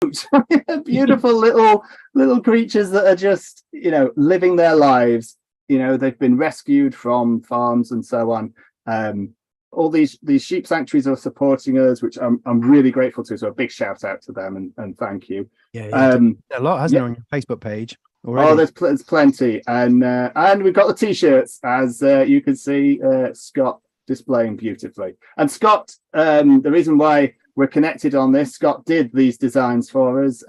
goats. Beautiful little creatures that are just, you know, living their lives. You know, they've been rescued from farms and so on. All these sheep sanctuaries are supporting us, which I'm really grateful to. So a big shout out to them and thank you. Yeah, a lot, hasn't it, on your Facebook page already? Oh, there's plenty, and we've got the t-shirts, as you can see, Scott displaying beautifully. And Scott, the reason why we're connected on this, Scott did these designs for us.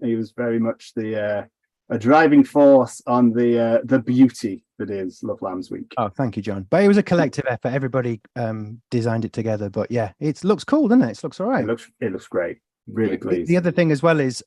He was very much a driving force on the beauty that is Love Lambs Week. Oh, thank you, John. But it was a collective effort. Everybody designed it together. But yeah, it looks cool, doesn't it? It looks all right. It looks great. Really pleased. The other thing as well is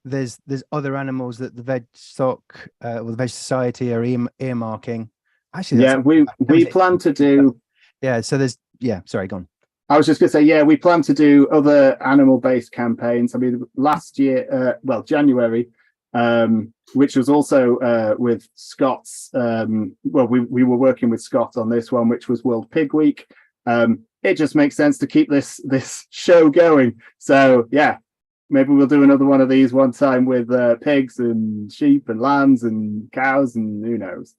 there's other animals that the Veg Stock or the Veg Society are earmarking. Actually, yeah, we plan to do. Yeah, so there's sorry, go on. I was just going to say, yeah, we plan to do other animal-based campaigns. I mean, last year, January, which was also with Scott's. Well, we were working with Scott on this one, which was World Pig Week. It just makes sense to keep this show going. So yeah, maybe we'll do another one of these one time with pigs and sheep and lambs and cows and who knows.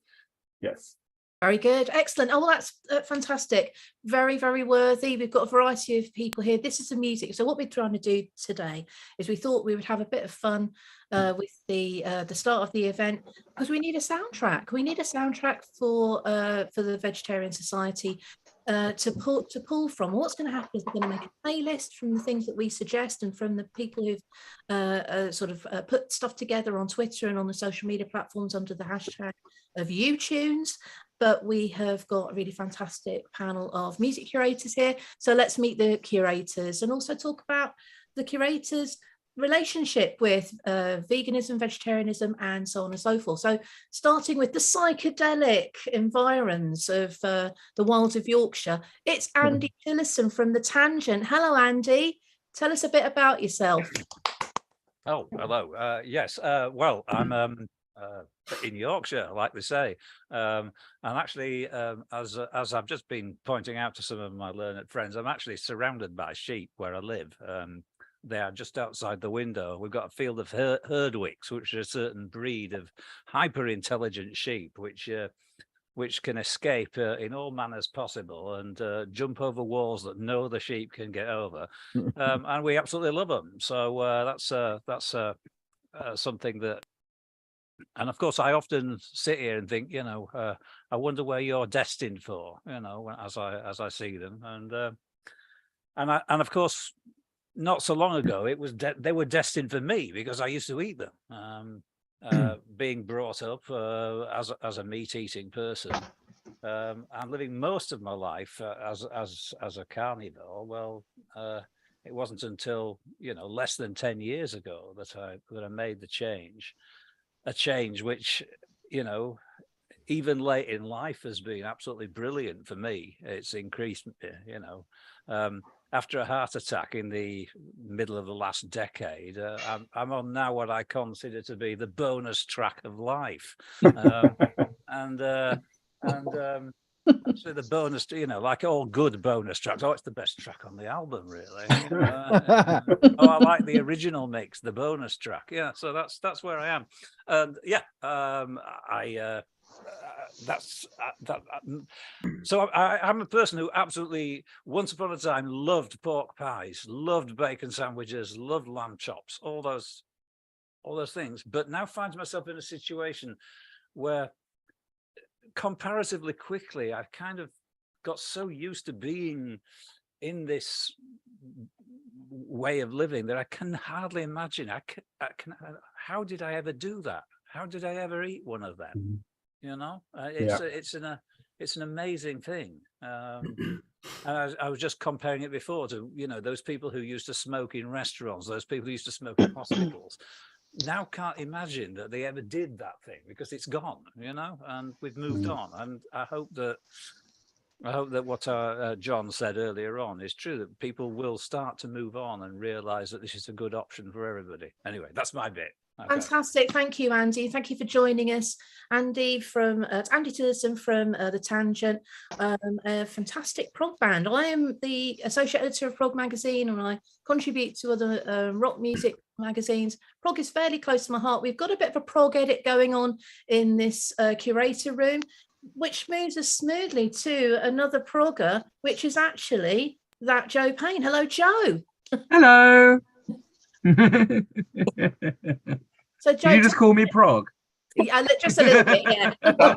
Yes. Very good. Excellent. Oh, well, that's fantastic. Very, very worthy. We've got a variety of people here. This is the music. So what we're trying to do today is we thought we would have a bit of fun with the start of the event, because we need a soundtrack. We need a soundtrack for the Vegetarian Society to pull from. What's going to happen is we're going to make a playlist from the things that we suggest and from the people who've sort of put stuff together on Twitter and on the social media platforms under the hashtag of EweTunes. But we have got a really fantastic panel of music curators here. So let's meet the curators and also talk about the curators' relationship with veganism, vegetarianism, and so on and so forth. So starting with the psychedelic environs of the wilds of Yorkshire, it's Andy Tillison from The Tangent. Hello, Andy. Tell us a bit about yourself. Oh, hello. Yes. Well, I'm in Yorkshire, like they say, and actually, as I've just been pointing out to some of my learned friends, I'm actually surrounded by sheep where I live. They are just outside the window. We've got a field of herdwicks, which are a certain breed of hyper intelligent sheep, which can escape in all manners possible and jump over walls that no other sheep can get over, and we absolutely love them. So that's something that. And of course, I often sit here and think, you know, I wonder where you're destined for, you know, as I see them, and of course, not so long ago, it was they were destined for me because I used to eat them, being brought up as a meat-eating person, and living most of my life as a carnivore. Well, it wasn't until, you know, less than 10 years ago that I made the change. A change which, you know, even late in life has been absolutely brilliant for me. It's increased, you know, after a heart attack in the middle of the last decade, I'm on now what I consider to be the bonus track of life. Actually, the bonus, you know, like all good bonus tracks. Oh, it's the best track on the album, really. You know? Oh, I like the original mix, the bonus track. Yeah, so that's where I am, and yeah, So I'm a person who absolutely, once upon a time, loved pork pies, loved bacon sandwiches, loved lamb chops, all those things, but now finds myself in a situation where comparatively quickly I kind of got so used to being in this way of living that I can hardly imagine. How did I ever do that? How did I ever eat one of them? You know, it's an amazing thing. And I was just comparing it before to, you know, those people who used to smoke in restaurants, those people who used to smoke in hospitals. Now can't imagine that they ever did that thing because it's gone, you know, and we've moved on. And I hope that what John said earlier on is true, that people will start to move on and realize that this is a good option for everybody. Anyway, that's my bit. Okay. Fantastic. Thank you, Andy. Thank you for joining us. Andy Tillison from The Tangent, a fantastic prog band. I am the associate editor of Prog magazine, and I contribute to other rock music magazines. Prog is fairly close to my heart. We've got a bit of a prog edit going on in this curator room, which moves us smoothly to another progger, which is actually that Joe Payne. Hello, Joe. Hello. So, Joe, Did you just call me Prog? Yeah, just a little bit, yeah. No,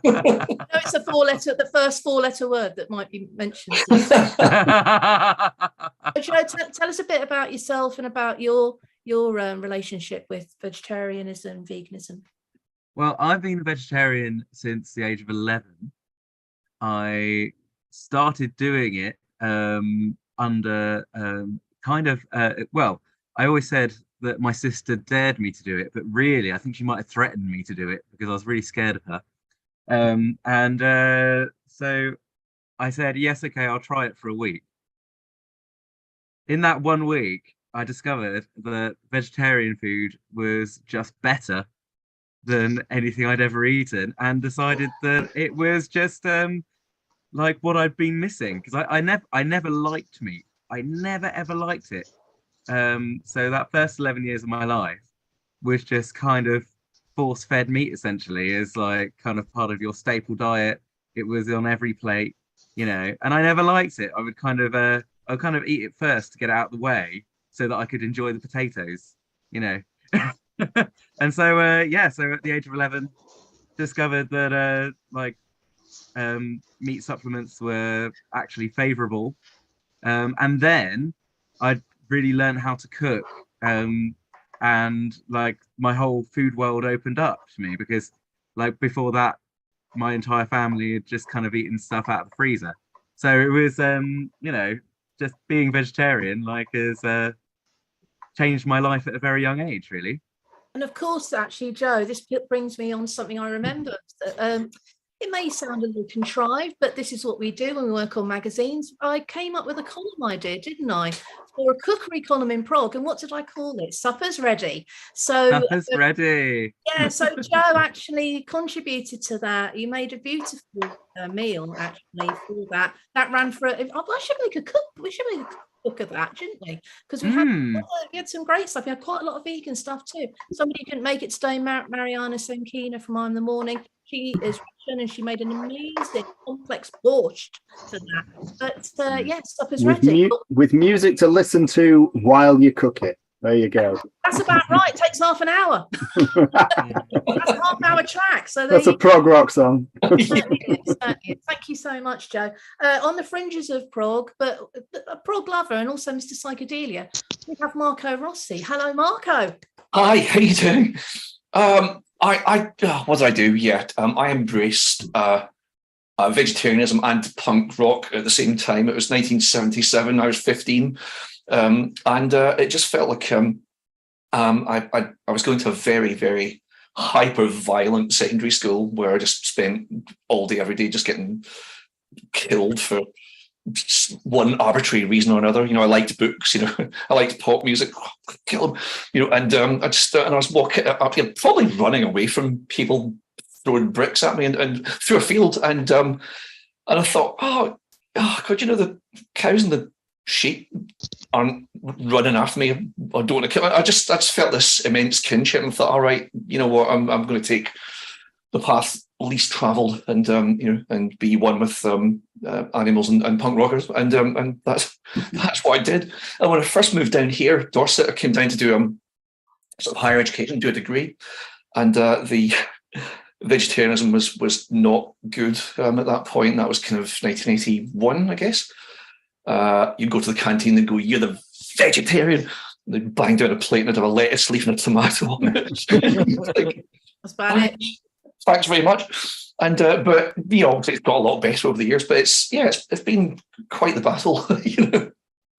it's the first four-letter word that might be mentioned. Joe, tell us a bit about yourself and about your relationship with vegetarianism, veganism. Well, I've been a vegetarian since the age of 11. I started doing it under well, I always said that my sister dared me to do it, but really I think she might have threatened me to do it because I was really scared of her. So I said, yes, okay, I'll try it for a week. In that 1 week, I discovered that vegetarian food was just better than anything I'd ever eaten, and decided that it was just like what I'd been missing, because I never liked meat. I never ever liked it. So that first 11 years of my life was just kind of force-fed meat, essentially, as like kind of part of your staple diet. It was on every plate, and I never liked it. I would kind of eat it first to get it out of the way so that I could enjoy the potatoes, And so so at the age of 11, discovered that meat supplements were actually favorable, and then I really learned how to cook, and like my whole food world opened up to me, because like before that my entire family had just kind of eaten stuff out of the freezer. So it was just being vegetarian has changed my life at a very young age, really. And of course, actually, Joe, this brings me on something I remember. It may sound a little contrived, but this is what we do when we work on magazines. I came up with a column idea, didn't I, for a cookery column in Prog. And what did I call it? Supper's Ready. So Supper's Ready. Yeah, so Joe actually contributed to that. You made a beautiful meal, actually, for that. That ran for, I should make a cook. We should make a cook of that, shouldn't we? Because we had some great stuff. We had quite a lot of vegan stuff too. Somebody couldn't make it today, Mariana Senkina from I'm the Morning. She is Russian and she made an amazing complex borscht for that. But yes, Supper's Ready. With music to listen to while you cook it. There you go. That's about right. It takes half an hour. That's a half-hour track. So that's a prog rock song. Certainly is. Thank you so much, Joe. On the fringes of prog, but a prog lover and also Mr. Psychedelia, we have Marco Rossi. Hello, Marco. Hi, how you doing? What did I do? I embraced vegetarianism and punk rock at the same time. It was 1977. I was 15. And it just felt like I was going to a very, very hyper-violent secondary school where I just spent all day, every day, just getting killed for one arbitrary reason or another. I liked books, I liked pop music, kill them, and I was walking up here, probably running away from people throwing bricks at me and through a field, and I thought, oh God, the cows and the sheep aren't running after me. I don't want to kill. I just felt this immense kinship and thought, all right, you know what, I'm going to take the path least travelled and and be one with animals and punk rockers, and that's what I did. And when I first moved down here, Dorset, I came down to do sort of higher education, do a degree, and the vegetarianism was not good at that point. That was kind of 1981, I guess. You'd go to the canteen and go, "You're the vegetarian." They'd bang down a plate and I'd have a lettuce leaf and a tomato on it. That's about it. Thanks very much. And but it's got a lot better over the years. But it's been quite the battle,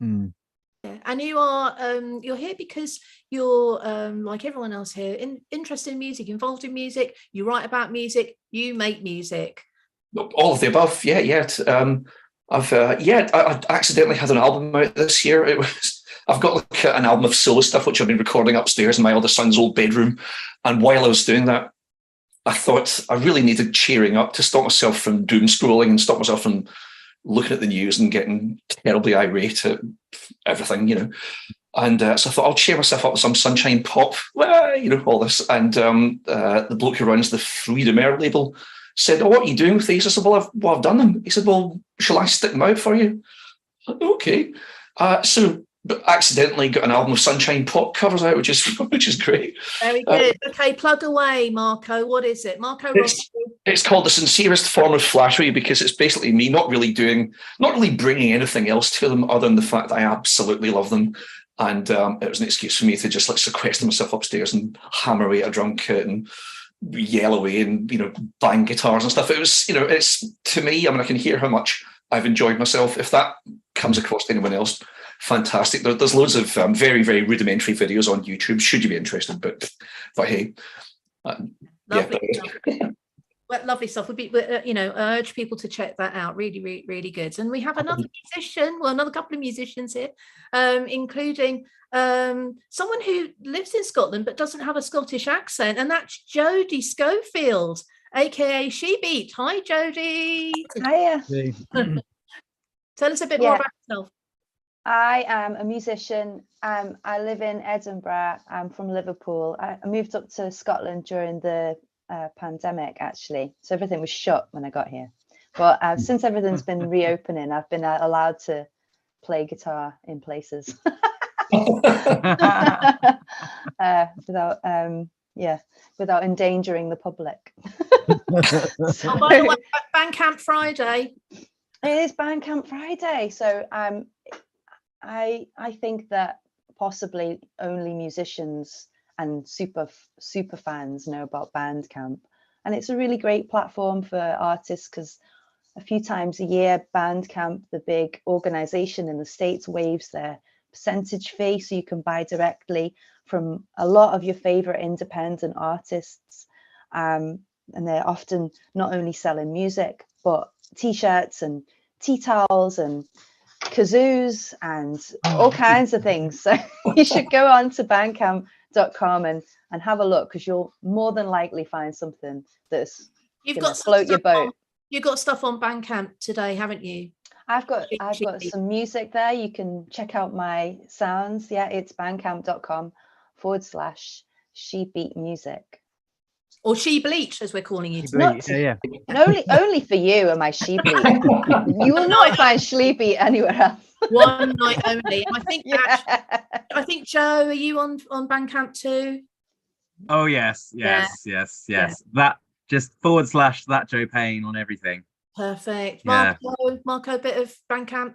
Yeah. And you are you're here because you're like everyone else here, interested in music, involved in music. You write about music. You make music. All of the above. Yeah. I accidentally had an album out this year. I've got like an album of solo stuff which I've been recording upstairs in my other son's old bedroom, and while I was doing that, I thought I really needed cheering up to stop myself from doom scrolling and stop myself from looking at the news and getting terribly irate at everything, And so I thought I'll cheer myself up with some sunshine pop, all this. And the bloke who runs the Freedom Air label said, "Oh, what are you doing with these?" I said, "Well, I've done them." He said, "Well, shall I stick them out for you?" Okay. So accidentally got an album of sunshine pop covers out, which is great. Very good. Okay, plug away, Marco. What is it? Marco Rossi. It's called The Sincerest Form of Flattery, because it's basically me not really bringing anything else to them other than the fact that I absolutely love them. And it was an excuse for me to just like sequester myself upstairs and hammer away at a drum kit and yell away and, bang guitars and stuff. It was, it's, to me, I can hear how much I've enjoyed myself. If that comes across to anyone else, fantastic. There's loads of very, very rudimentary videos on YouTube, should you be interested, but hey. Lovely stuff. Well, lovely stuff. I urge people to check that out. Really, really, really good. And we have another couple of musicians here, including someone who lives in Scotland but doesn't have a Scottish accent, and that's Jodie Schofield, aka SheBeat. Hi, Jodie. Hiya. Tell us a bit more about yourself. I am a musician. I live in Edinburgh. I'm from Liverpool. I moved up to Scotland during the pandemic, actually. So everything was shut when I got here. But since everything's been reopening, I've been allowed to play guitar in places without endangering the public. So, by the way, Bandcamp Friday. It is Bandcamp Friday. So I think that possibly only musicians and super fans know about Bandcamp, and it's a really great platform for artists because a few times a year Bandcamp, the big organization in the States, waives their percentage fee, so you can buy directly from a lot of your favorite independent artists, and they're often not only selling music but t-shirts and tea towels and kazoos and all kinds of things. So you should go on to bandcamp.com and have a look, because you'll more than likely find something that's gonna float your boat. You've got stuff on Bandcamp today, haven't you? I've got some music there. You can check out my sounds. Yeah, it's bandcamp.com/SheBeat music. Or SheBleach, as we're calling you. Only for you am I SheBeat. You will not find SheBeat anywhere else. One night only. And I think Joe, are you on Bandcamp too? Oh yes. That just / that Joe Payne on everything. Perfect. Marco, bit of Bandcamp.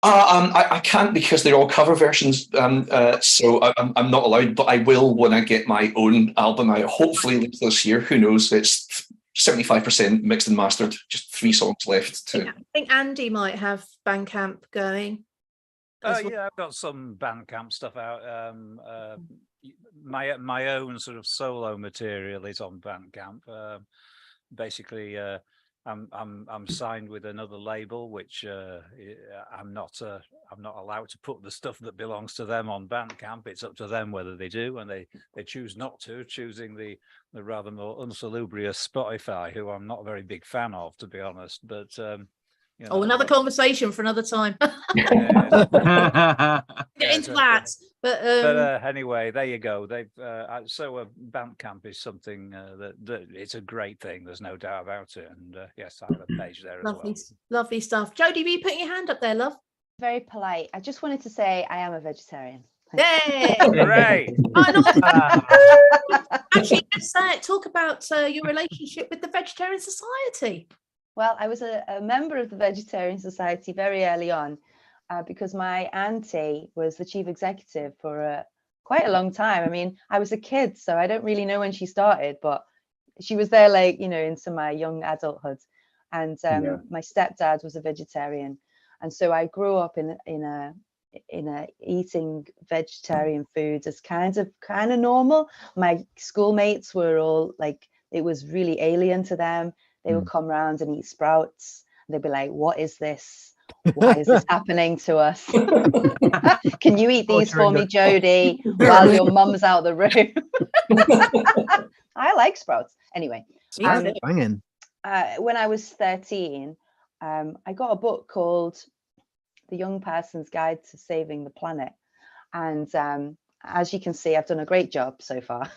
I can't, because they're all cover versions, so I'm not allowed, but I will when I get my own album out, hopefully later this year. Who knows? It's 75% mixed and mastered, just 3 songs left. I think Andy might have Bandcamp going. Yeah, I've got some Bandcamp stuff out. My own sort of solo material is on Bandcamp. Basically, I'm signed with another label, which I'm not allowed to put the stuff that belongs to them on Bandcamp. It's up to them whether they do, and they choose not to, choosing the rather more unsalubrious Spotify, who I'm not a very big fan of, to be honest. But another conversation for another time. Get into that. But anyway, there you go. They've Bandcamp is something that it's a great thing. There's no doubt about it. And yes, I have a page there as well. Lovely stuff. Jodie, were you putting your hand up there, love? Very polite. I just wanted to say I am a vegetarian. Yay! Great. Actually, let's talk about your relationship with the Vegetarian Society. Well, I was a member of the Vegetarian Society very early on, because my auntie was the chief executive for quite a long time. I mean, I was a kid, so I don't really know when she started, but she was there into my young adulthood. And my stepdad was a vegetarian. And so I grew up in eating vegetarian foods as kind of normal. My schoolmates were all it was really alien to them. They would come around and eat sprouts. They'd be like, "What is this? Why is this happening to us? Can you eat these for me, Torturing Jodie, while your mum's out the room? I like sprouts. Anyway, Me too. Banging. when I was 13, I got a book called The Young Person's Guide to Saving the Planet. And as you can see, I've done a great job so far.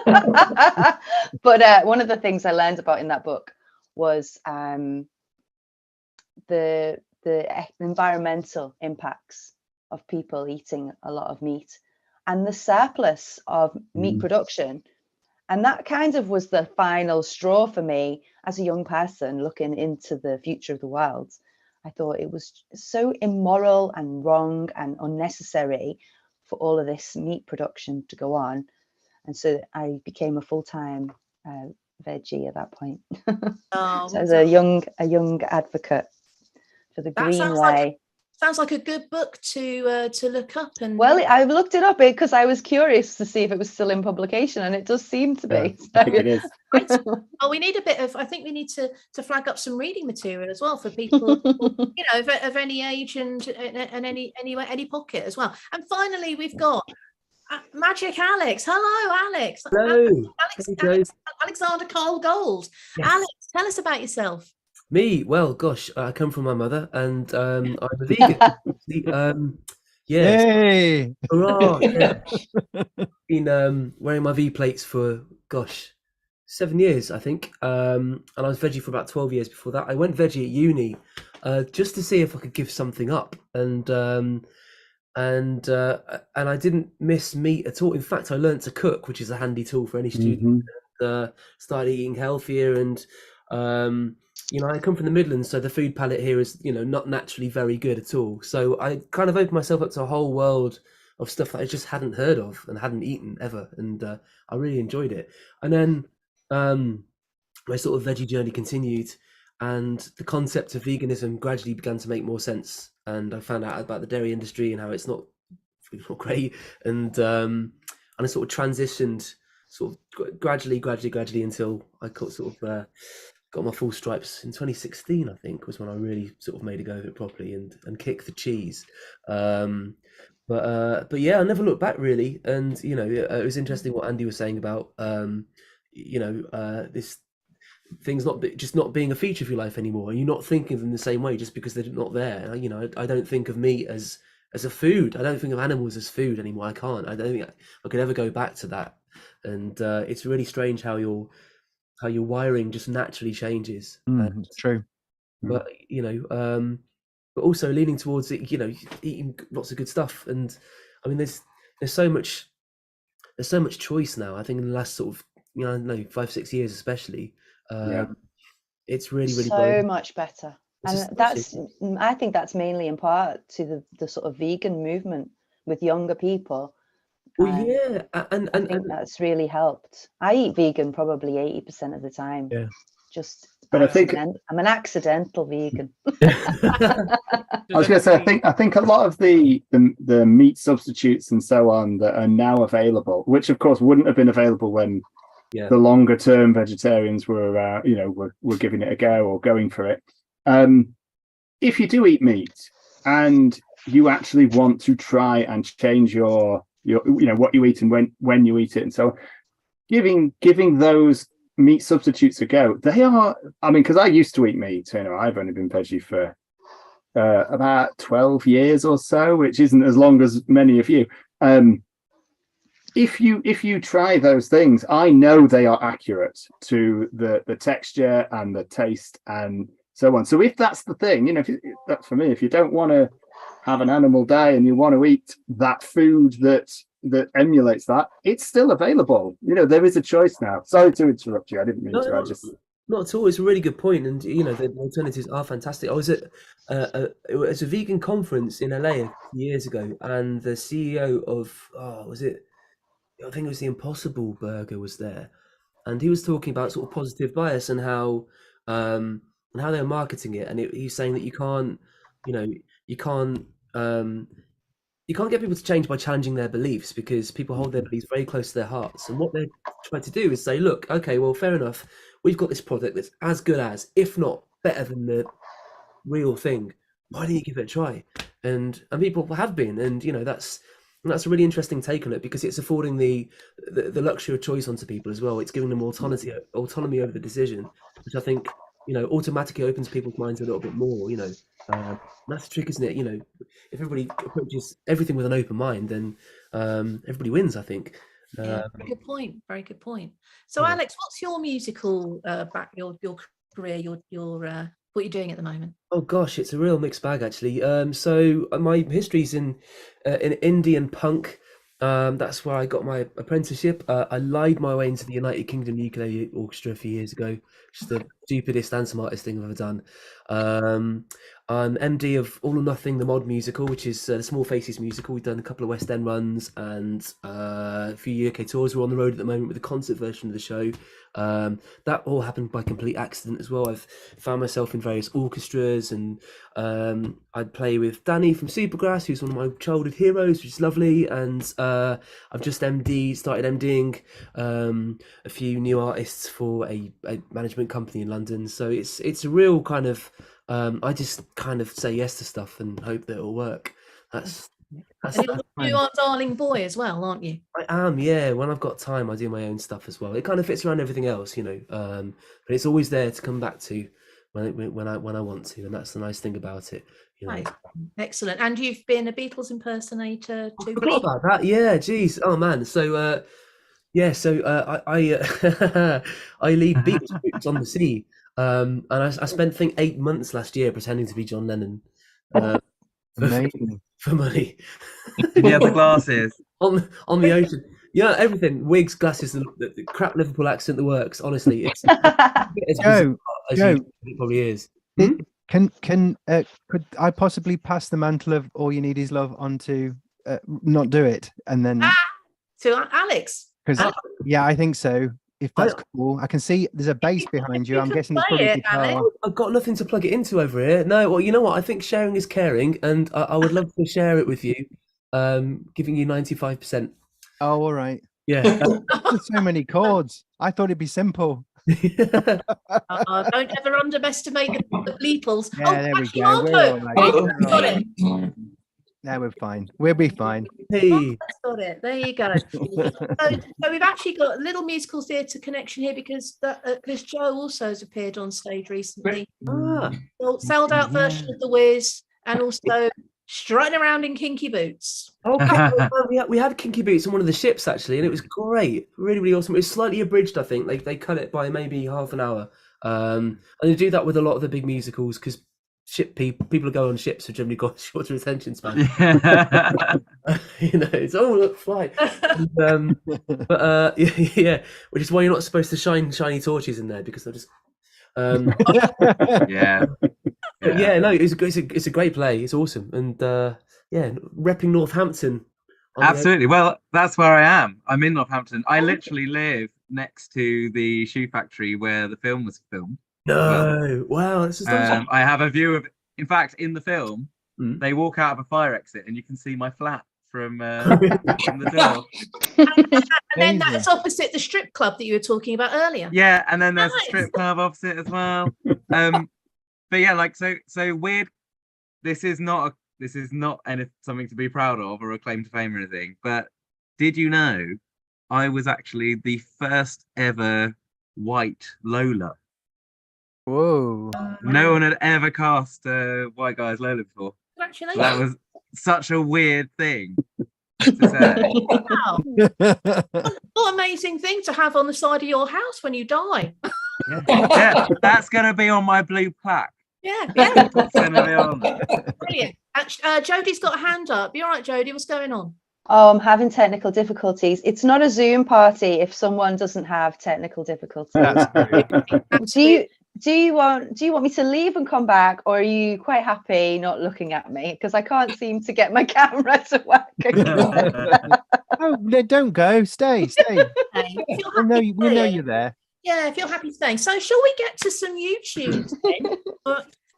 But one of the things I learned about in that book was the environmental impacts of people eating a lot of meat and the surplus of meat production. And that kind of was the final straw for me as a young person looking into the future of the world. I thought it was so immoral and wrong and unnecessary for all of this meat production to go on. And so I became a full-time veggie at that point. Oh, So I was a young advocate for the That green sounds way. sounds like a good book to look up. And Well, I've looked it up because I was curious to see if it was still in publication, and it does seem to be. I think it is. oh, we need a bit of. I think we need to flag up some reading material as well for people, you know, of any age and any pocket as well. And finally, we've got Magic Alex. Hello, Alex. Hello. Alexander Carl Gold. Yes. Alex, tell us about yourself. Me? Well, gosh, I come from my mother, and I'm a vegan. Yes. Yay! Hurrah! Yeah. Been wearing my V plates for 7 years, I think. And I was veggie for about 12 years before that. I went veggie at uni just to see if I could give something up, and I didn't miss meat at all. In fact, I learned to cook, which is a handy tool for any student. Started eating healthier, and you know, I come from the Midlands, so the food palette here is, you know, not naturally very good at all. So I kind of opened myself up to a whole world of stuff that I just hadn't heard of and hadn't eaten ever, and I really enjoyed it. And then my sort of veggie journey continued, and the concept of veganism gradually began to make more sense. And I found out about the dairy industry and how it's not great, and I sort of transitioned sort of gradually until I got my full stripes in 2016, I think, was when I really sort of made a go of it properly and kicked the cheese. But yeah, I never looked back really. And, you know, it was interesting what Andy was saying about, you know, this things not being a feature of your life anymore. And you're not thinking of them the same way just because they're not there. You know, I don't think of meat as a food. I don't think of animals as food anymore. I can't. I don't think I could ever go back to that. And it's really strange how your wiring just naturally changes. It's true. But you know, but also leaning towards it, you know, eating lots of good stuff. And I mean, there's so much choice now. I think in the last sort of, you know, I don't know, 5-6 years especially, it's really so much better. And I think that's mainly in part to the sort of vegan movement with younger people. Well, yeah, and I think that's really helped. I eat vegan probably 80% of the time. Yeah. But I think I'm an accidental vegan. I was going to say, I think a lot of the meat substitutes and so on that are now available, which of course wouldn't have been available when the longer term vegetarians were, you know, were giving it a go or going for it. If you do eat meat and you actually want to try and change your you know, what you eat and when you eat it, and so giving those meat substitutes a go, they are, I mean, because I used to eat meat, you know, I've only been veggie for about 12 years or so, which isn't as long as many of you. If you try those things, I know they are accurate to the texture and the taste and so on. So if that's the thing, you know, that's for me, if you don't want to have an animal day and you want to eat that food that emulates that, it's still available. You know, there is a choice now. Sorry to interrupt you. I didn't mean to. I just not at all. It's a really good point, and you know, the alternatives are fantastic. I was at a vegan conference in LA a few years ago, and the CEO of I think it was the Impossible Burger was there, and he was talking about sort of positive bias and how they're marketing it, and he's saying that you can't get people to change by challenging their beliefs, because people hold their beliefs very close to their hearts. And what they're trying to do is say, look, okay, well, fair enough. We've got this product that's as good as, if not better than the real thing. why don't you give it a try? And people have been, and that's a really interesting take on it, because it's affording the luxury of choice onto people as well. It's giving them autonomy over the decision, which I think automatically opens people's minds a little bit more. That's the trick, isn't it? If everybody approaches everything with an open mind, then everybody wins, I think. Yeah, very good point. Very good point. So, Yeah. Alex, what's your musical your career, your what you're doing at the moment? Oh gosh, it's a real mixed bag, actually. So my history's in indie and punk. That's where I got my apprenticeship. I lied my way into the United Kingdom Ukulele Orchestra a few years ago, which is the stupidest and smartest thing I've ever done. I'm MD of All or Nothing, the mod musical, which is the Small Faces musical. We've done a couple of West End runs and a few UK tours. We're on the road at the moment with the concert version of the show. That all happened by complete accident as well. I've found myself in various orchestras, and I'd play with Danny from Supergrass, who's one of my childhood heroes, which is lovely. And I've just started MDing a few new artists for a management company in London. So it's a real kind of I just kind of say yes to stuff and hope that it'll work. That's you are darling boy as well, aren't you? I am, yeah. When I've got time, I do my own stuff as well. It kind of fits around everything else, but it's always there to come back to when I want to, and that's the nice thing about it. Right. Excellent. And you've been a Beatles impersonator too. I forgot about that. Yeah, geez. Oh man. So I lead Beatles groups on the sea. And I spent, I think, 8 months last year pretending to be John Lennon. Amazing. For money. Did you have the glasses? on the ocean. Yeah, everything. Wigs, glasses, the crap Liverpool accent, the works. Honestly, it's Joe, it probably is. Could I possibly pass the mantle of All You Need Is Love onto not do it and then to Alex? Because yeah, I think so. If that's cool, I can see there's a bass behind you. I'm guessing it's probably guitar. I've got nothing to plug it into over here. No, well, you know what? I think sharing is caring, and I would love to share it with you, giving you 95%. Oh, all right. Yeah. There's so many chords. I thought it'd be simple. Don't ever underestimate the Beatles. Yeah, there we go. We're all right. Got it. No, we're fine. We'll be fine. Hey. Got it. There you go. So we've actually got a little musical theatre connection here because Joe also has appeared on stage recently. Sold out version of The Wiz, and also strutting around in kinky boots. Okay, we had kinky boots on one of the ships actually, and it was great, really, really awesome. It was slightly abridged, I think. They cut it by maybe half an hour, and they do that with a lot of the big musicals because people who go on ships have generally got shorter attention span. It's look, fly. But yeah, which is why you're not supposed to shine shiny torches in there, because they're just yeah. No, it's a great play. It's awesome, and repping Northampton. Absolutely. Well, that's where I am. I'm in Northampton. I literally live next to the shoe factory where the film was filmed. No, wow, this is awesome. I have a view of. In fact, in the film, they walk out of a fire exit, and you can see my flat from the door. And then that's opposite the strip club that you were talking about earlier. Yeah, and then there's a strip club opposite as well. But yeah, like so weird. This is not something to be proud of or a claim to fame or anything. But did you know I was actually the first ever white Lola? Whoa! No one had ever cast a white guy as Lola before. Congratulations! That was such a weird thing to say. Wow! What amazing thing to have on the side of your house when you die. Yeah, that's going to be on my blue plaque. Yeah. That's going to be on. Brilliant. Jodie's got a hand up. You all right, Jodie? What's going on? Oh, I'm having technical difficulties. It's not a Zoom party if someone doesn't have technical difficulties. Do you want me to leave and come back, or are you quite happy not looking at me? Because I can't seem to get my camera to work. Oh, don't go. Stay. We know you're there. Yeah, if you're happy staying. So shall we get to some YouTube then?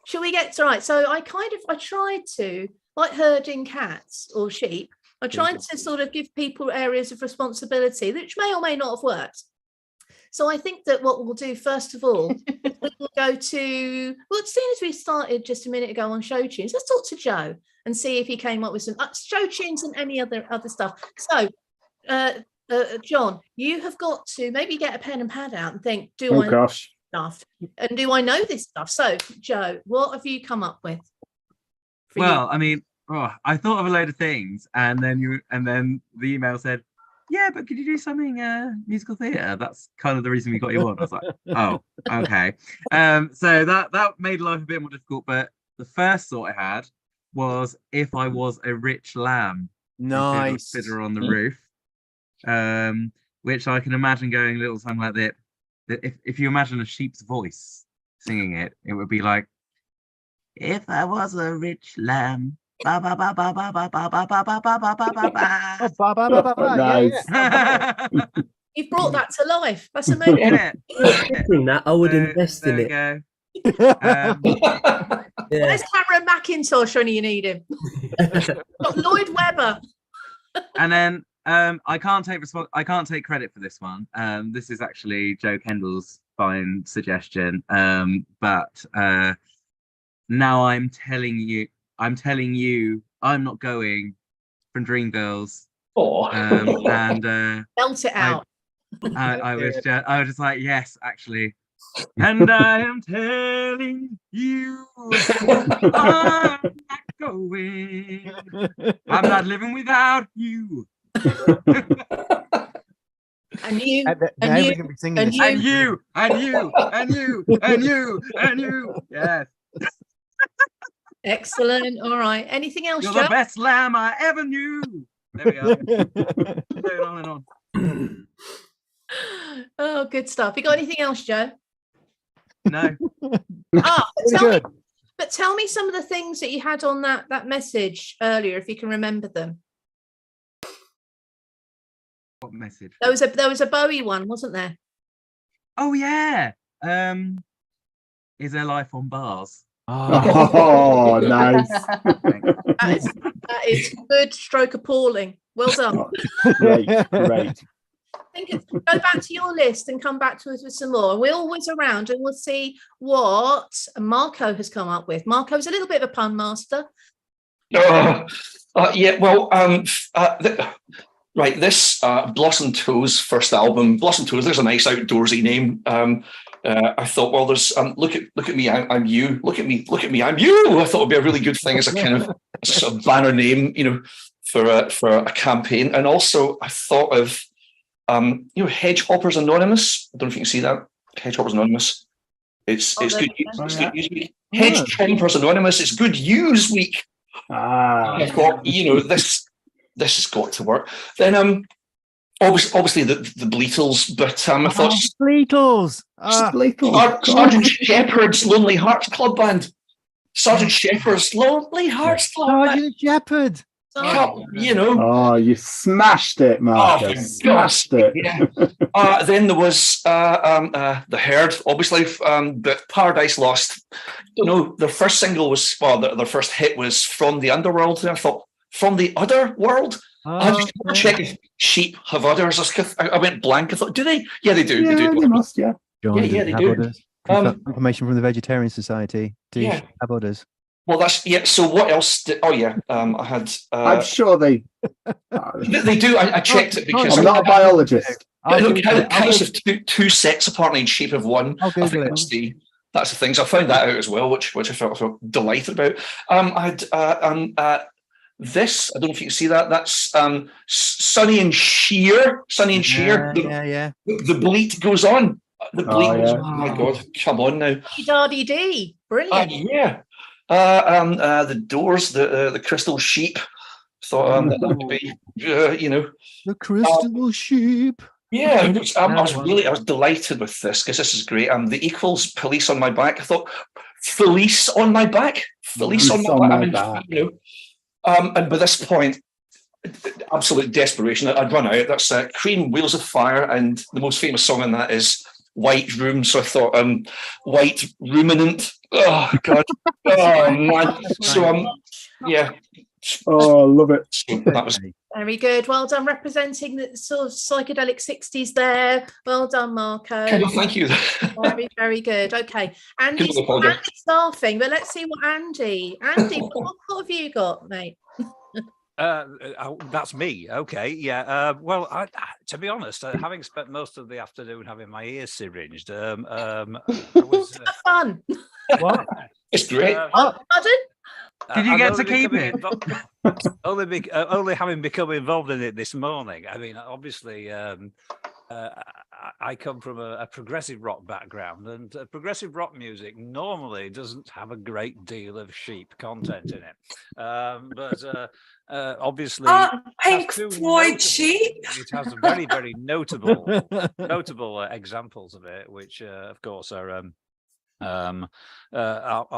Shall we get to right? So I tried to, like herding cats or sheep, I tried to sort of give people areas of responsibility, which may or may not have worked. So I think that what we'll do first of all, we'll go to, well, as soon as we started just a minute ago on show tunes, let's talk to Joe and see if he came up with some show tunes and any other stuff. So, John, you have got to maybe get a pen and pad out and think, do I know this stuff? And do I know this stuff? So, Joe, what have you come up with? Well, I mean, I thought of a load of things, and then the email said, yeah, but could you do something musical theatre? That's kind of the reason we got you on. I was like, oh, okay. So that made life a bit more difficult. But the first thought I had was if I was a rich lamb. Nice. Fiddler on the roof. Which I can imagine going a little something like that. If you imagine a sheep's voice singing it, it would be like, if I was a rich lamb. Ba ba ba ba ba ba ba ba ba ba ba ba ba ba ba. Oh, ba ba ba ba ba. Nice. Yeah. You've brought that to life. That's amazing. Yeah. Doing that, I would invest in it. There we go. Yeah. Where's Cameron McIntosh when you need him? Got Lloyd Webber. And then I can't take credit for this one. This is actually Joe Kendall's fine suggestion. But now I'm telling you I'm not going from Dreamgirls. And Belt it out. I was just like, yes, actually. And I am telling you, I'm not going. I'm not living without you. And you, and you, and you. Yes. Excellent. All right. Anything else, You're Joe? the best lamb I ever knew. There we go. Going on and on. Oh, good stuff. You got anything else, Joe? No. But tell me some of the things that you had on that message earlier, if you can remember them. What message? There was a Bowie one, wasn't there? Oh yeah. Is there life on bars? Oh, nice. That is good stroke appalling. Well done. Great. Go back to your list and come back to us with some more. We're always around and we'll see what Marco has come up with. Marco's a little bit of a pun master. Yeah, well, right, this Blossom Toes first album, Blossom Toes, there's a nice outdoorsy name. I thought, well, there's look at me, I'm you. Look at me, I'm you. I thought it'd be a really good thing as a kind of a sort of banner name, for a campaign. And also, I thought of Hedgehoppers Anonymous. I don't know if you can see that. Hedgehoppers Anonymous. It's good. It's good news week. Hedgehoppers Anonymous. It's good news week. I've got this has got to work. Then obviously the Bleatles, but I thought Bleatles. Sergeant Shepherd's Lonely Hearts Club Band. Sergeant Shepherd's Lonely Hearts Club Band. Sergeant Shepherd. Oh, you smashed it, Marcus. Smashed it. Yeah. Then there was the Herd, obviously, but Paradise Lost. Their first single was, their first hit was From the Underworld. And I thought, From the Other World? I just checked if sheep have udders. I went blank. I thought, do they? Yeah, they do. Yeah, they must, yeah. John, yeah, they do. Information from the Vegetarian Society. Do you have udders? Well, that's so. What else? I had. I'm sure they. They do. I checked it because I'm not a biologist. It counts of two sets apparently in shape of one. I think that's the thing. So I found that out as well, which I felt delighted about. I had this. I don't know if you can see that. That's Sonny and Cher. Yeah. The bleat goes on. The bleat goes on. Oh my God! Come on now. Dee. Brilliant. Yeah. The Doors, the Crystal Sheep. Thought that would be, the Crystal Sheep. Yeah, I was delighted with this because this is great. The Equals, Police on My Back. I thought, Felice on my back, and by this point, absolute desperation. I'd run out. That's Cream, Wheels of Fire, and the most famous song on that is White Room. So I thought, White Ruminant. Oh God! Oh man! So yeah. Oh, I love it. So that was Very good. Well done, representing the sort of psychedelic 60s there. Well done, Marco. Thank you. Very, very good. Okay. Andy's laughing, but let's see what Andy, what have you got, mate? That's me. Okay, yeah. Well, to be honest, having spent most of the afternoon having my ears syringed, I was fun. What? It's great. Pardon? Did you get to keep it? Only having become involved in it this morning. I mean, obviously, I come from a progressive rock background, and progressive rock music normally doesn't have a great deal of sheep content in it. But obviously, Pink Floyd sheep. It has very, very notable examples of it, which, of course, are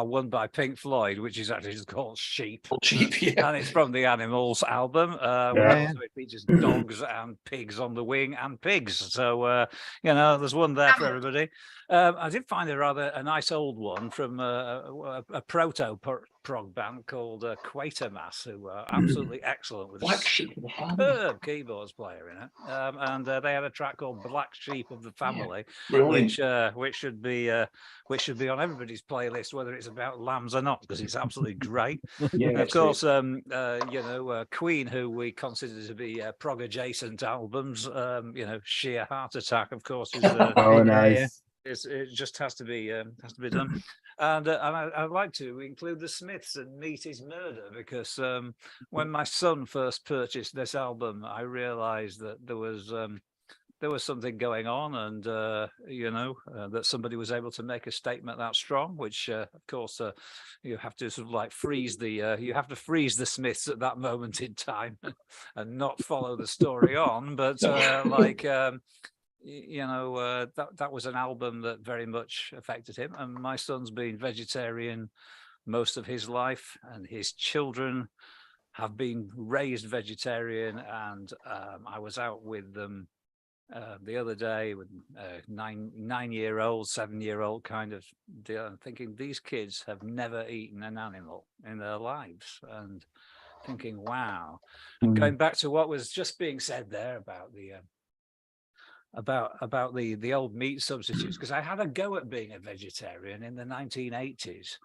one by Pink Floyd, which is actually just called Sheep. Sheep, yeah. And it's from the Animals album. Also it features dogs and pigs on the wing and pigs. So, there's one there for everybody. I did find a nice old one from a proto-prog band called Quatermass, who are absolutely excellent with a superb keyboards player in it. And they had a track called Black Sheep of the Family, which should be on everybody's playlist, whether it's about lambs or not, because it's absolutely great. Of course, Queen, who we consider to be prog adjacent albums, Sheer Heart Attack, of course, is nice. It just has to be done. And I'd like to include the Smiths and Meat Is Murder, because when my son first purchased this album, I realized that there was something going on, and that somebody was able to make a statement that strong, which of course you have to sort of like freeze the Smiths at that moment in time and not follow the story on, but that was an album that very much affected him. And my son's been vegetarian most of his life, and his children have been raised vegetarian. And I was out with them the other day with 9-year-old, 7-year-old kind of deal, and thinking these kids have never eaten an animal in their lives, and thinking, wow. And going back to what was just being said there about the old meat substitutes, because I had a go at being a vegetarian in the 1980s,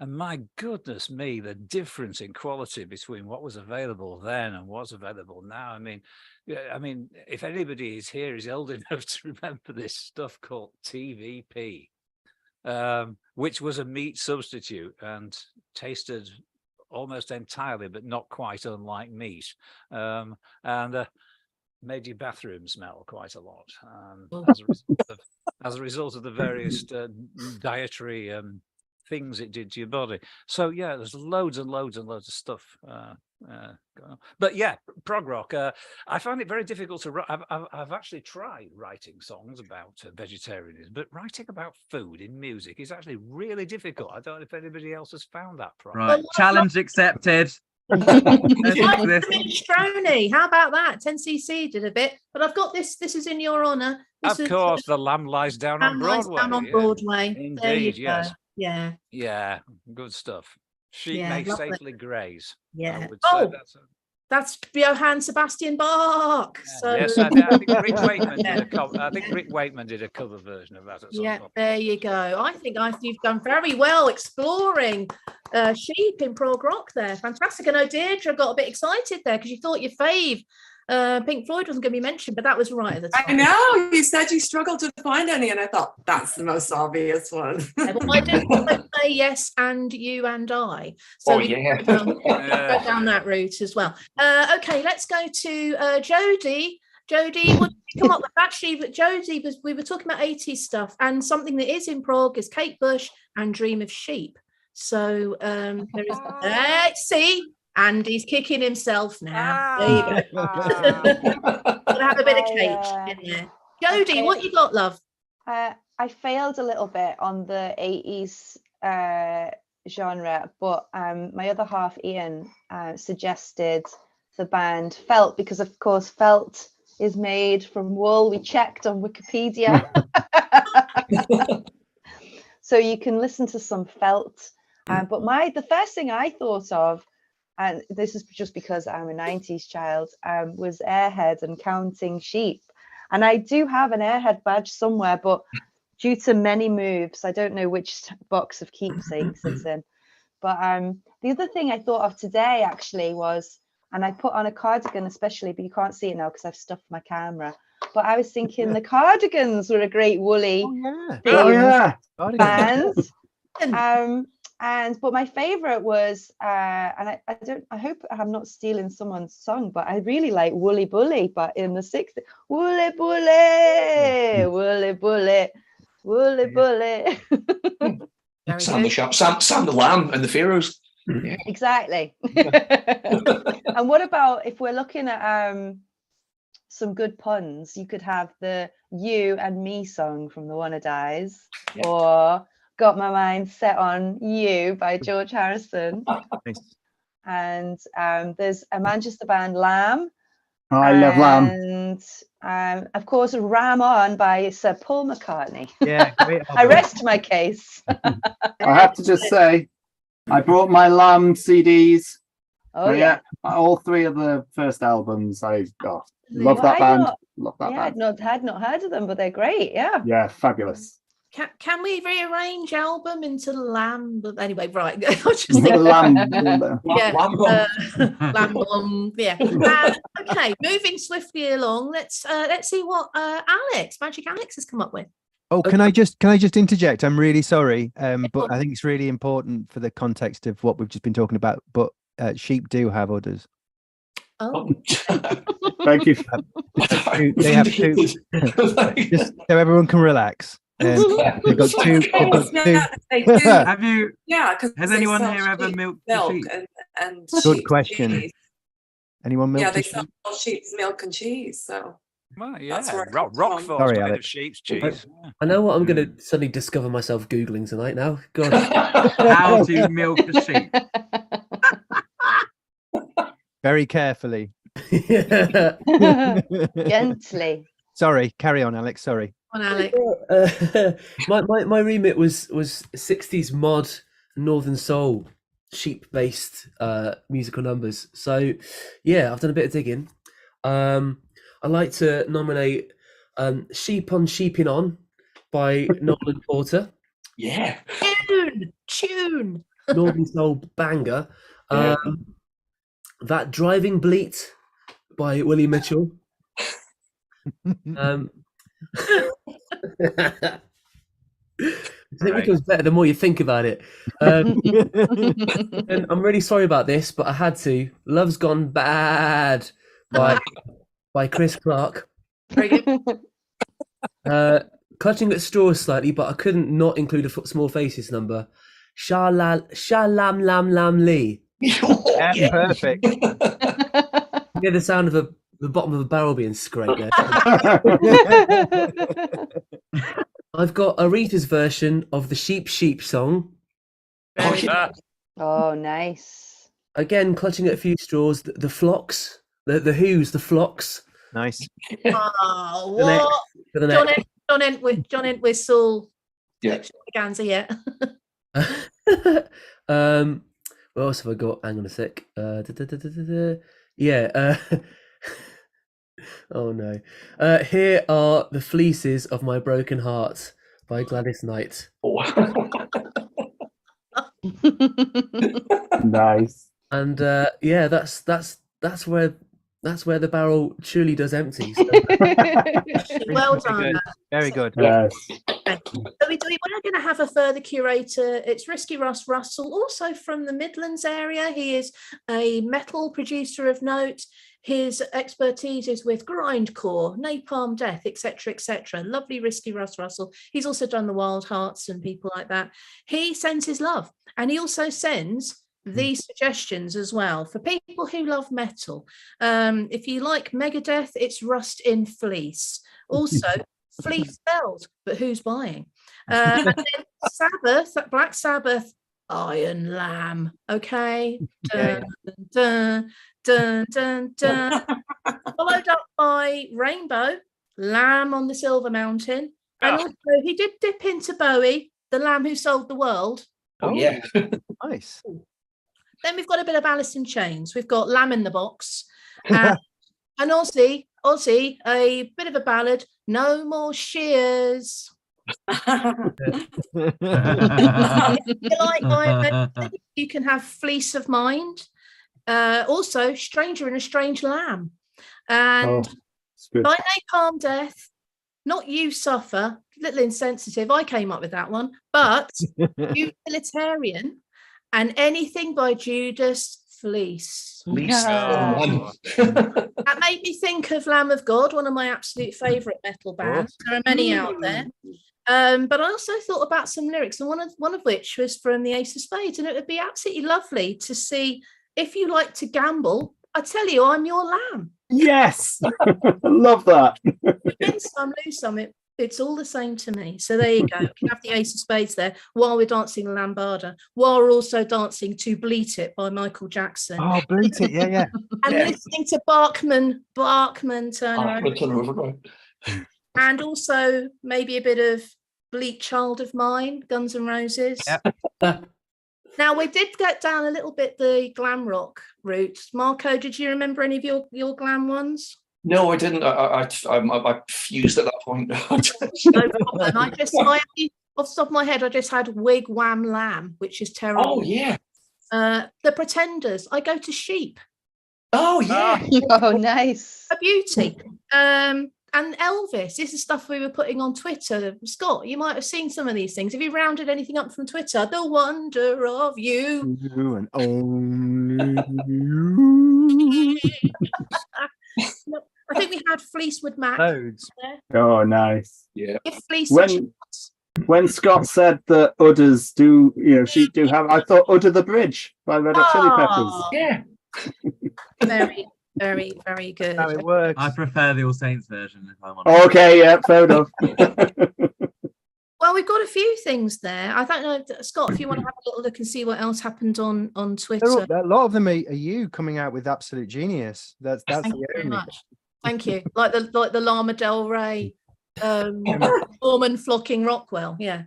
and my goodness me, the difference in quality between what was available then and what's available now. I mean, if anybody is here is old enough to remember this stuff called TVP, which was a meat substitute and tasted almost entirely, but not quite unlike meat, and made your bathroom smell quite a lot, as a result of the various dietary things it did to your body. So yeah, there's loads and loads and loads of stuff going on. But yeah, prog rock, I find it very difficult to write. I've actually tried writing songs about vegetarianism, but writing about food in music is actually really difficult. I don't know if anybody else has found that problem. Right, challenge accepted. Minestrone, how about that? 10cc did a bit, but I've got this. This is in your honour. Of course, The Lamb Lies Down on Broadway. Down on Broadway. Indeed, yes. Yeah, good stuff. Sheep may safely graze. Yeah. That's Johann Sebastian Bach. So yes, I think Rick Wakeman did a cover. I think Rick Wakeman did a cover version of that at some point. There you go. I think you've done very well exploring sheep in prog rock there. Fantastic. I know Deirdre got a bit excited there because you thought your fave Pink Floyd wasn't going to be mentioned, but that was right at the time. I know. You said you struggled to find any, and I thought that's the most obvious one. Well, I did say yes, and you and I. So we go down that route as well. Okay, let's go to Jodie. Jodie, what did you come up with? Actually, but Jodie, we were talking about 80s stuff, and something that is in prog is Kate Bush and Dream of Sheep. So there is see. Andy's kicking himself now. There you go. Gotta have a bit of Kate in there. Jodie, what you got, love? I failed a little bit on the 80s genre, but my other half, Ian, suggested the band Felt, because of course Felt is made from wool. We checked on Wikipedia. So you can listen to some Felt. But the first thing I thought of and this is just because I'm a 90s child, was airhead and counting sheep. And I do have an airhead badge somewhere, but due to many moves, I don't know which box of keepsakes it's in. But the other thing I thought of today actually was, and I put on a cardigan especially, but you can't see it now because I've stuffed my camera. But I was thinking the Cardigans were a great woolly band. But my favorite was and I hope I'm not stealing someone's song, but I really like Woolly Bully, but in the 60s. Woolly Bully, Woolly Bully, Woolly Bully. Sam the Lamb and the Pharaohs. Yeah. Exactly. And what about if we're looking at some good puns? You could have the You and Me song from The Wanna Dies, or Got My Mind Set on You by George Harrison. And there's a Manchester band, Lamb. Oh, I love Lamb. And of course, Ram On by Sir Paul McCartney. Yeah, great. I rest my case. I have to just say, I brought my Lamb CDs. Oh yeah, all 3 of the first albums. Love that band. Love that band. I'd not heard of them, but they're great. Yeah. Yeah, fabulous. Can we rearrange album into Lamb? But anyway, right. I was just thinking. Lamb. Yeah. Okay, moving swiftly along. Let's see what Magic Alex has come up with. Oh, can I just interject? I'm really sorry, but I think it's really important for the context of what we've just been talking about. But sheep do have udders. Oh, thank you. They have 2. Just so everyone can relax. They've got 2. Have you? Yeah, because has anyone here ever milked sheep? And good question. Cheese. Anyone milk? Yeah, they sell sheep's milk and cheese. So. Well, yeah, That's where Rockford's made of sheep's cheese. I know what I'm going to suddenly discover myself Googling tonight now. God. How do you milk a sheep? Very carefully. Gently. Sorry, carry on, Alex. Sorry. On Alex. My remit was 60s mod Northern Soul sheep-based musical numbers. So yeah, I've done a bit of digging. I like to nominate Sheep on Sheeping On by Nolan Porter. Yeah. Tune. Northern Soul banger. That Driving Bleat by Willie Mitchell. I think it becomes better the more you think about it. And I'm really sorry about this, but I had to. Love's Gone Bad by Chris Clark. Very good. Clutching at straws slightly, but I couldn't not include a Small Faces number. Sha Lam Lam Lam Lee. Yeah, perfect. You hear the sound of the bottom of a barrel being scraped there. I've got Aretha's version of the Sheep Sheep song. Oh, nice. Again, clutching at a few straws. The Flocks. The Who's, the Flocks. Nice. Oh, what? John Entwistle. Yeah. Ganza, yeah. What else have I got? Hang on a sec. Yeah. Oh no. Here are the Fleeces of My Broken Heart by Gladys Knight. Nice. And yeah, that's where the barrel truly does empty. So. Well done. Very good. Yes. We're going to have a further curator. It's Risky Russ Russell, also from the Midlands area. He is a metal producer of note. His expertise is with grindcore, Napalm Death, etc., etc. Lovely Risky Russ Russell. He's also done the Wild Hearts and people like that. He sends his love, and he also sends these suggestions as well for people who love metal. If you like Megadeth, it's Rust in Fleece. Also, Fleece bells, but who's buying? And then Sabbath, Black Sabbath, Iron Lamb. Okay. Dun, dun, dun, dun, dun. Followed up by Rainbow, Lamb on the Silver Mountain. And also he did dip into Bowie, the Lamb Who Sold the World. Oh yeah. Nice. Then we've got a bit of Alice in Chains. We've got Lamb in the Box. And Aussie, a bit of a ballad, No More Shears. You can have Fleece of Mind. Also, Stranger in a Strange Lamb. And By Napalm Death, Not You Suffer, a little insensitive. I came up with that one. But Utilitarian and Anything by Judas Fleece. That made me think of Lamb of God, one of my absolute favourite metal bands. There are many out there. But I also thought about some lyrics, and one of which was from the Ace of Spades, and it would be absolutely lovely to see, if you like to gamble, I tell you, I'm your lamb. Yes, love that. Win some, lose some, it's all the same to me. So there you go. We can have the Ace of Spades there while we're dancing Lambada, while we're also dancing to Bleat It by Michael Jackson. Oh, Bleat It, yeah. And listening to Barkman Turn Around. And also maybe a bit of Bleak Child of Mine, Guns N' Roses. Yep. Now, we did get down a little bit the glam rock route. Marco, did you remember any of your glam ones? No, I didn't. I fused at that point. No problem. Off the top of my head, I just had Wig Wham Lamb, which is terrible. Oh, yeah. The Pretenders. I Go to Sheep. Oh, yeah. Oh, nice. A beauty. And Elvis. This is stuff we were putting on Twitter. Scott, you might have seen some of these things. Have you rounded anything up from Twitter? The Wonder of You. You and only you. I think we had Fleecewood Mac. Loads. Oh, nice. Yeah. When Scott said that udders do, sheep do have, I thought Udder the Bridge by Red Hot Chili Peppers. Yeah. Very, very, very good. How it works. I prefer the All Saints version, if I'm honest. Okay, yeah, fair enough. Well, we've got a few things there. I don't know, Scott, if you want to have a little look and see what else happened on Twitter. A lot of them are you coming out with absolute genius. That's Thank you very much. Thank you. Like the Lana Del Rey, Norman Flocking Rockwell. Yeah.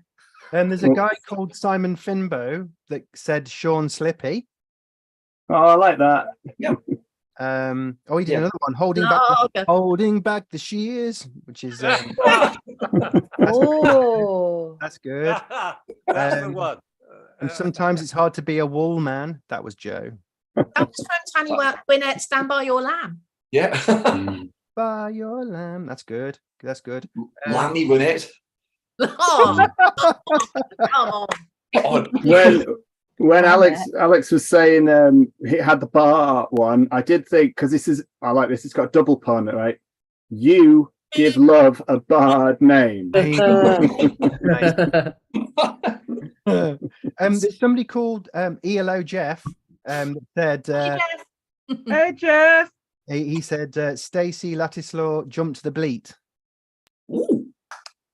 And there's a guy called Simon Finbow that said Sean Slippy. Oh, I like that. Yeah. He did another one, holding back the shears, which is oh, that's good. That's the one. And sometimes it's hard to be a wool man. That was Joe. That was from Tanny Wynette, Stand By Your Lamb. Yeah. By your lamb. That's good. That's good. Lammy Wynette. Oh, come on. When Alex was saying he had the bar one, I did think, because I like this, it's got a double pun, right? You give love a bard name. There's somebody called ELO Jeff that said, Hey Jeff. He said, Stacey Latislaw jumped to the bleat. Ooh.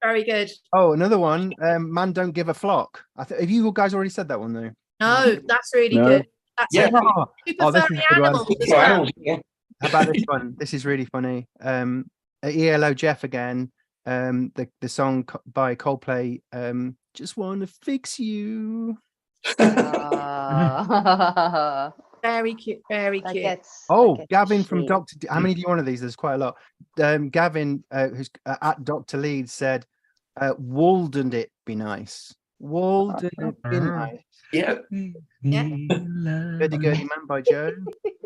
Very good. Oh, another one. Man don't give a flock. Have you guys already said that one though? No, that's really good. That's yeah. Super furry animals as well. Yeah. How about this one? This is really funny. ELO Jeff again. The song by Coldplay. Just wanna fix you. Very cute. Very cute. Gavin from Dr. How many do you want of these? There's quite a lot. Gavin, who's at Dr. Leeds, said, "Wouldn't it be nice? Wouldn't it be nice?" Yeah. Goody Goody Man by Joe.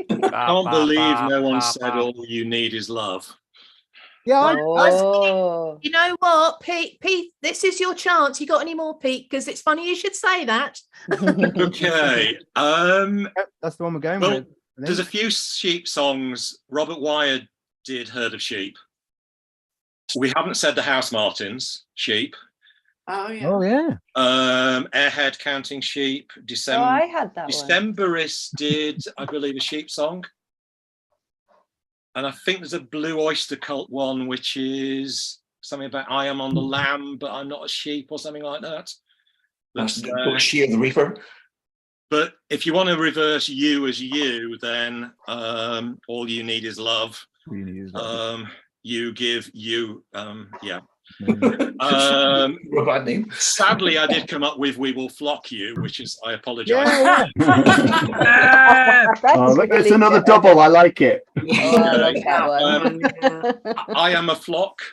I can't believe no one said all you need is love. Yeah. You know what, Pete? This is your chance. You got any more, Pete? Because it's funny you should say that. Okay. That's the one we're going with. There's a few sheep songs. Robert Wyatt did Herd of Sheep. We haven't said the House Martins, Sheep. Oh yeah. Oh yeah. Airhead Counting Sheep. Oh, I had that Decemberists did, I believe, a sheep song. And I think there's a Blue Oyster Cult one, which is something about I am on the lamb, but I'm not a sheep or something like that. That's Shear the Reaper. But if you want to reverse you as you, then all you need is love. you give you yeah. A bad name. Sadly, I did come up with "We Will Flock You," which is, I apologise. Oh, look, it's another double. I like it. Oh, I like that one. I am a flock.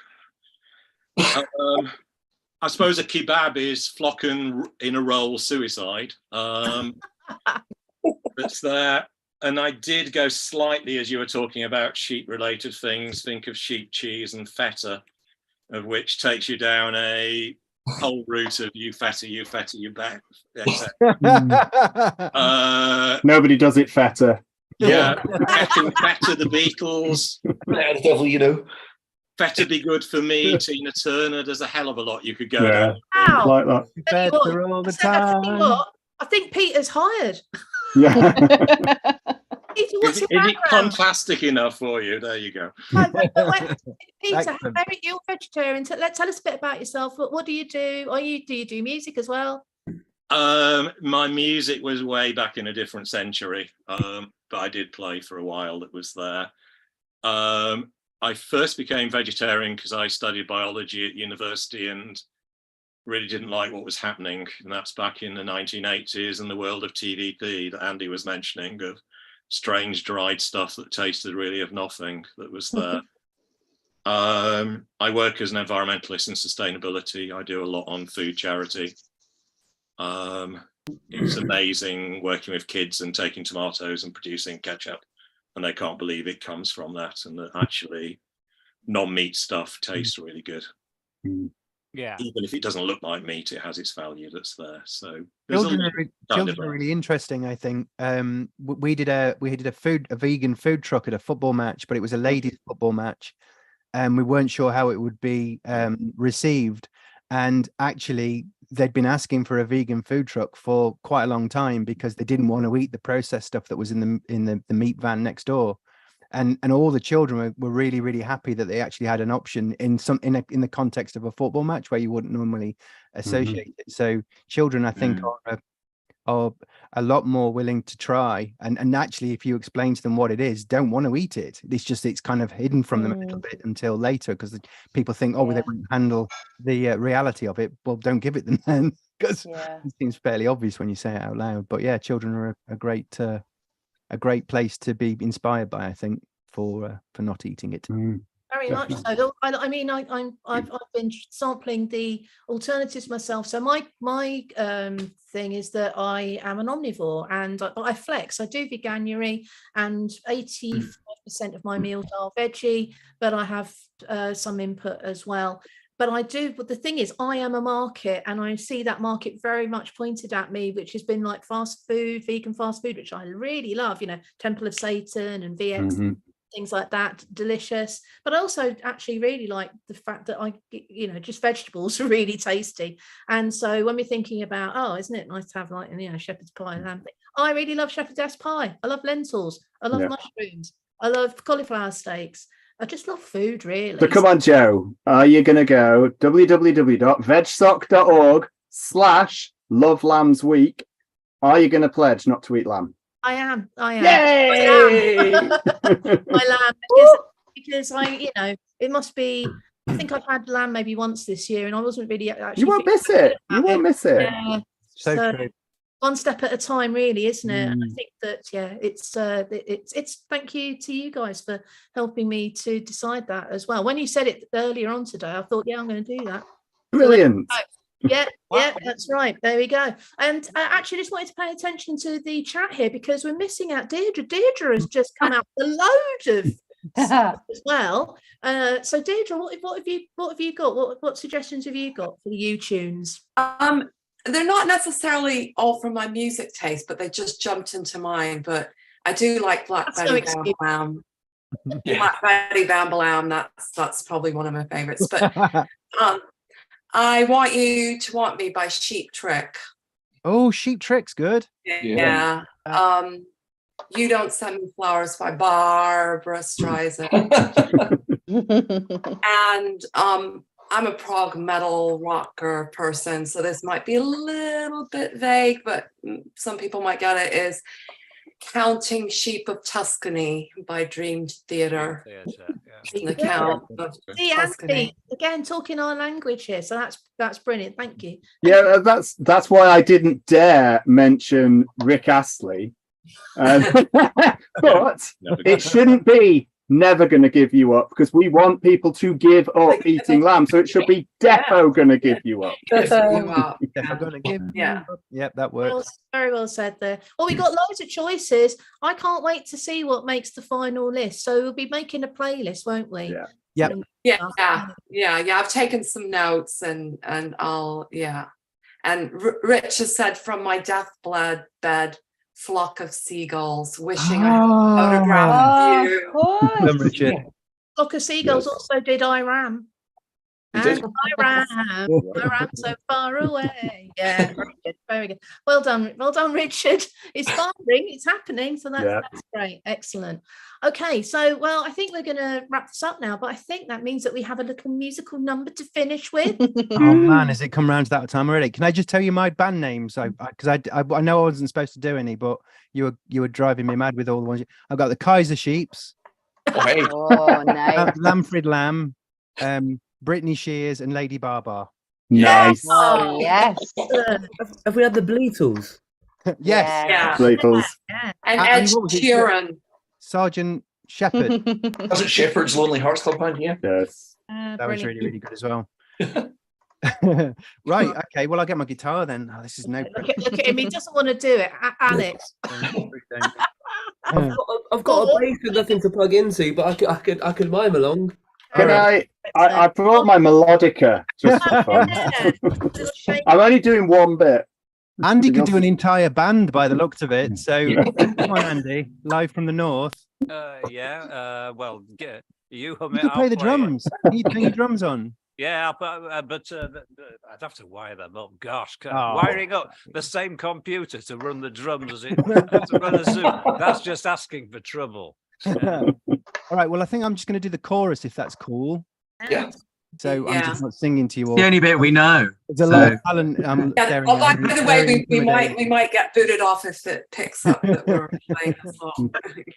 I suppose a kebab is flock and in a roll suicide. That's there. And I did go slightly, as you were talking about sheep-related things, think of sheep cheese and feta, of which takes you down a whole route of you feta, you back. Nobody does it feta. Yeah, feta the Beatles. The devil, you know. Feta Be Good For Me, Tina Turner. There's a hell of a lot you could go Yeah. down. Wow. Like that. Better all the I tell you time. what, I think Peter's hired. Yeah. Peter, what's your Is it background? fantastic enough for you? There you go. Peter, Excellent. you're vegetarian. Tell us a bit about yourself. What do you do? Do you do music as well? My music was way back in a different century, but I did play for a while. That was there. I first became vegetarian because I studied biology at university and really didn't like what was happening. And that's back in the 1980s and the world of TVP that Andy was mentioning, of strange dried stuff that tasted really of nothing that was there. I work as an environmentalist in sustainability. I do a lot on food charity. It's amazing working with kids and taking tomatoes and producing ketchup, and they can't believe it comes from that, and that actually non-meat stuff tastes really good. Yeah. Even if it doesn't look like meat, it has its value that's there. So Children are really interesting, I think. We did a vegan food truck at a football match, but it was a ladies football match, and we weren't sure how it would be received. And actually, they'd been asking for a vegan food truck for quite a long time because they didn't want to eat the processed stuff that was in the meat van next door. And all the children were really, really happy that they actually had an option in the context of a football match where you wouldn't normally associate it. So children, I think, are a lot more willing to try. And actually, if you explain to them what it is, don't want to eat it. It's kind of hidden from them a little bit until later, because people think, they won't handle the reality of it. Well, don't give it them then, because it seems fairly obvious when you say it out loud. But yeah, children are a great place to be inspired by, I think, for not eating it. Very much so. I mean, I've been sampling the alternatives myself. So my thing is that I am an omnivore, and I flex. I do veganuary, and 85% of my meals are veggie, but I have some input as well. But the thing is, I am a market, and I see that market very much pointed at me, which has been like fast food, vegan fast food, which I really love, Temple of Satan and VX, things like that, delicious. But I also actually really like the fact that just vegetables are really tasty. And so when we're thinking about, isn't it nice to have shepherd's pie and lamb, I really love shepherdess pie. I love lentils. I love mushrooms. I love cauliflower steaks. I just love food, really. So come on, Joe. Are you going to go www.vegsock.org/Love Lambs Week? Are you going to pledge not to eat lamb? I am. Yay! My lamb, because it must be. I think I've had lamb maybe once this year, and I wasn't really actually. You won't miss it. You won't miss it. Yeah. So true. One step at a time, really, isn't it? And I think that it's thank you to you guys for helping me to decide that as well. When you said it earlier on today, I thought, I'm going to do that. Brilliant. Yeah, that's right. There we go. And I actually just wanted to pay attention to the chat here, because we're missing out Deirdra. Deirdra has just come out with a load of stuff as well. So Deirdra, what have you got? What suggestions have you got for the EweTunes? They're not necessarily all from my music taste, but they just jumped into mine. But I do like Black Betty Bam Bam. Black Betty Bam Bam. That's probably one of my favorites. But I Want You to Want Me by Sheep Trick. Oh, Sheep Trick's good. Yeah. You Don't Send Me Flowers by Barbara Streisand. And I'm a prog metal rocker person, so this might be a little bit vague, but some people might get it, is Counting Sheep of Tuscany by Dream Theatre. The Count of See, Tuscany. Andy, again, talking our language here. So that's brilliant. Thank you. Yeah, that's why I didn't dare mention Rick Astley. But it shouldn't be Never Gonna Give You Up, because we want people to give up eating lamb. So it should be defo gonna give you up. Defo gonna give you up. Yep, that works. Very well said there. Well, we got loads of choices. I can't wait to see what makes the final list. So we'll be making a playlist, won't we? Yeah. Yeah. I've taken some notes and I'll And Rich has said, from my deathbed, flock of seagulls wishing I had photographed you. Richard. Flock of seagulls also did I Ram. And I ran so far away. Yeah, very good. Well done, Richard. It's firing, it's happening. So that's great, excellent. Okay, so I think we're going to wrap this up now, but I think that means that we have a little musical number to finish with. Oh man, has it come round to that time already? Can I just tell you my band names? Because I know I wasn't supposed to do any, but you were driving me mad with all the ones. I've got the Kaiser Sheeps. Oh, nice. Lamfred Lamb. Brittany Shears and Lady Barr. Nice. Oh, yes. Have we had the Bleatles? Yes. Yeah. Bleatles. Yeah. And Ed Sheeran. Sergeant Shepherd. Was it Shepherd's Lonely Hearts Club Band? Yeah. Yes. That was really, really good as well. Right. Okay. Well, I'll get my guitar then. Oh, this is no. Look at him. He doesn't want to do it. Alex. I've got a bass with nothing to plug into, but I could mime along. Can I brought my melodica just for fun. I'm only doing one bit. Andy could do an entire band by the looks of it. So come on, Andy, live from the north. Well, you hum You it. could play I'll the drums. You turn your drums on. Yeah, but I'd have to wire them up. Gosh, wiring up the same computer to run the drums as it to run the Zoom. That's just asking for trouble. All right. Well, I think I'm just going to do the chorus if that's cool. Yeah. So I'm just not singing to you all. The only bit we know. There's a lot of talent. By the way, we might get booted off if it picks up that we're playing the song.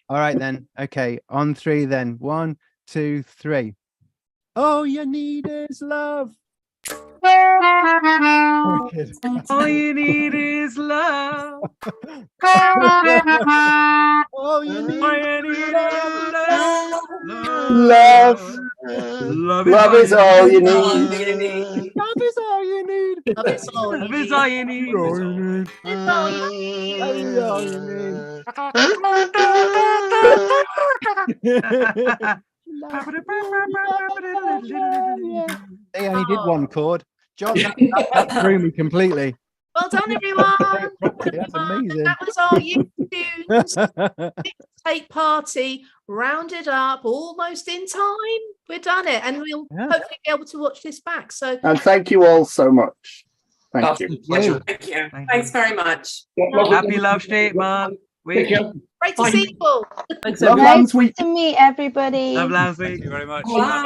All right then. Okay. On 3 then. 1, 2, 3. All you need is love. All you need is love. All you need is love. Love. Love is all you need. Love is all you need. Love is all Love is all you need. They only did one chord. John, that threw me completely. Well done, everyone. That's amazing. That was our EweTunes mixtape party rounded up almost in time. We've done it, and we'll hopefully be able to watch this back. So, and thank you all so much. Thank you. Thank you. Thanks very much. Happy Love State, man. Great to see you all. Thanks, everyone. Nice to meet everybody. Love Lambs Week. Thank you very much. Bye.